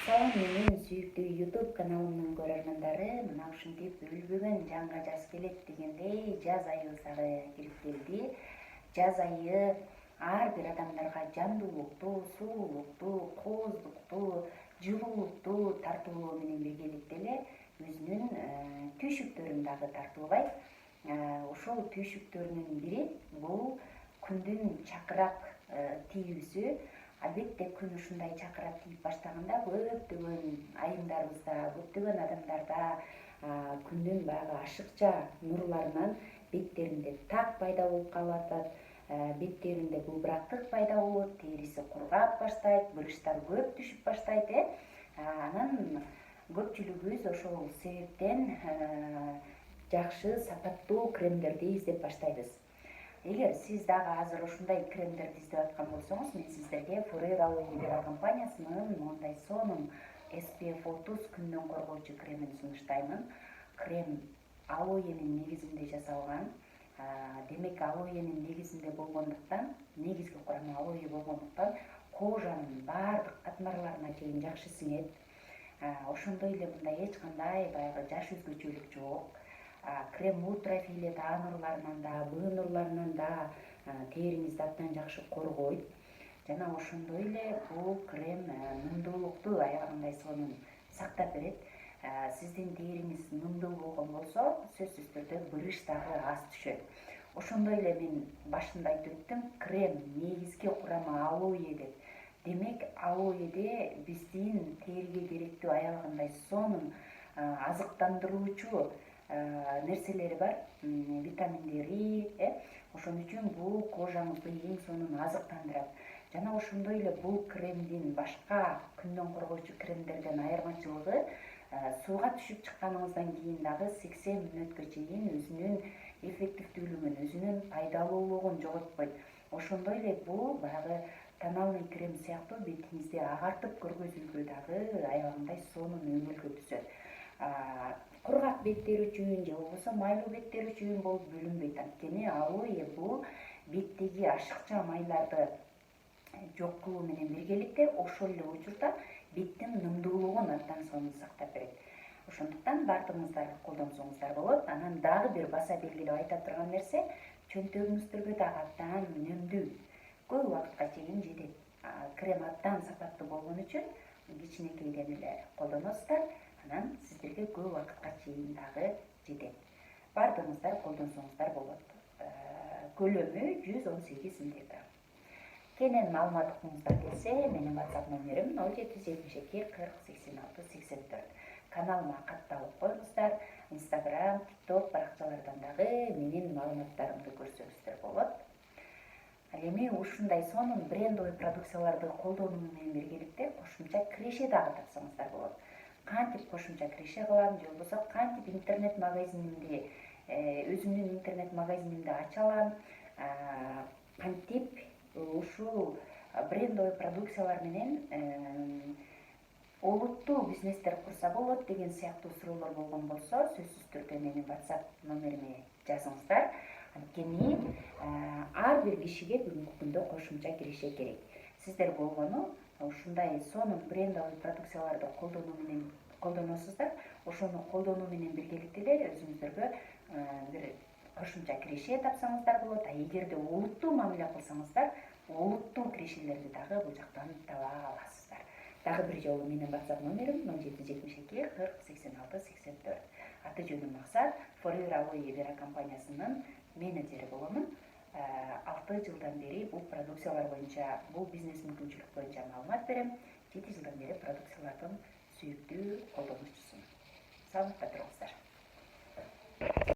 Салам, менин сүйүктүү YouTube каналымдын көрөрмөндөрү, мына ушинтип өлбөгөн жанга жаз келет дегендей жаз айы сары кирип келди. Жаз айы ар бир адамдарга жандуулукту, сулуулукту, кооздукту, жылуулукту тартуулоо менен биргеликте эле өзүнүн түйшүктөрүн дагы тартуулайт. Ошол түйшүктөрүнүн бири бул күндүн чакырак тийүүсү. Албетте күн ушундай чакырап тийип баштаганда көптөгөн айымдарыбызда, көптөгөн адамдарда күндүн баягы ашыкча нурларынан беттеринде так пайда болуп калып атат, беттеринде былбырактык пайда болот, териси кургап баштайт, брыштар көп түшүп баштайт. Анан көпчүлүгүбүз ошол себептен жакшы сапаттуу кремдерди издеп баштайбыз. Эгер сиз дагы азыр ушундай кремдерди издеп аткан болсоңуз, мен сиздерге Forever Aloe Vera компаниясынын мондай сонун SPF 30 күндөн коргоочу кремин сунуштаймын. Крем алоенин негизинде жасалган. Демек алоенин негизинде болгондуктан, негизги курама алоэ болгондуктан кожанын баардык катмарларына чейин жакшы сиңет. Ошондой эле мындай эч кандай баягы жаш өзгөчөлүк жок. Крем ультрафиолет А нурларынан да, Б нурларынан да териңизди абдан жакшы коргойт. Жана ошондой эле бул крем нымдуулукту аябагандай сонун сактап берет. Сиздин териңиз нымдуу болгон болсо, сөзсүз түрдө брыш дагы аз түшөт. Ошондой эле мен башында айтып өттүм, крем негизги курама алоэ деп. Демек, алоэде биздин териге керектүү аябагандай сонун азыктандыруучу нерселери бар, витаминдери. Ошон үчүн бул кожаңызды эң сонун азыктандырат. Жана ошондой эле бул кремдин башка күндөн коргоочу кремдерден айырмачылыгы, сууга түшүп чыкканыңыздан кийин дагы 80 мүнөткө чейин өзүнүн эффективдүүлүгүн, өзүнүн пайдалуулугун жоготпойт. Ошондой эле бул баягы тоналный крем сыяктуу бетиңизди агартып көргөзүүгө дагы аябагандай сонун өңүлгө түзөт. Кургак беттер үчүн же болбосо майлуу беттер үчүн болуп бөлүнбөйт. Анткени алоэ бул беттеги ашыкча майларды жок кылуу менен биргеликте ошол эле учурда беттин нымдуулугун абдан сонун сактап берет. Ошондуктан баардыгыңыздар колдонсоңуздар болот. Анан дагы бир баса белгилеп айта турган нерсе, чөнтөгүңүздөргө дагы абдан үнөмдүү, көп убакытка чейин жетет. Крем абдан сапаттуу болгон үчүн кичинекейден эле колдоносуздар, анан сиздерге көп убакытка чейин дагы жетет. Баардыгыңыздар колдонсоңуздар болот. Көлөмү 118 мг. Кенен маалымат уккуңуздар келсе, менин WhatsApp номерим 0772 40 86 84. Каналыма катталып коюңуздар. Instagram, TikTok баракчалардан дагы менин маалыматтарымды көрсөңүздөр болот. Ал эми ушундай сонун брендовый продукцияларды колдонуу менен биргеликте кошумча киреше дагы тапсаңыздар болот. Кантип кошумча киреше кылам, же болбосо кантип интернет магазинимди, өзүмдүн интернет магазинимди ача алам, кантип ушул брендовый продукциялар менен олуттуу бизнестер курса болот деген сыяктуу суроолор болгон болсо, сөзсүз түрдө менин WhatsApp номериме жазыңыздар. Анткени ар бир кишиге бүгүнкү күндө кошумча киреше керек. Сиздер болгону ушундай сонун брендовый продукцияларды колдоносуздар. Ошону колдонуу менен биргеликте эле өзүңүздөргө бир кошумча киреше тапсаңыздар болот. Эгерде олуттуу мамиле кылсаңыздар, олуттуу кирешелерди дагы бул жактан таба аласыздар. Дагы бир жолу менин WhatsApp номерим 0772 40 86 84. Аты жөнүм Максат, Forever Aloe Vera компаниясынын менеджери боломун. 6 жылдан бери бул продукциялар боюнча, бул бизнес мүмкүнчүлүк боюнча маалымат берем. 7 жылдан бери продукциялардын сүйүктүү колдонуучусумун. Саламатта туруңуздар.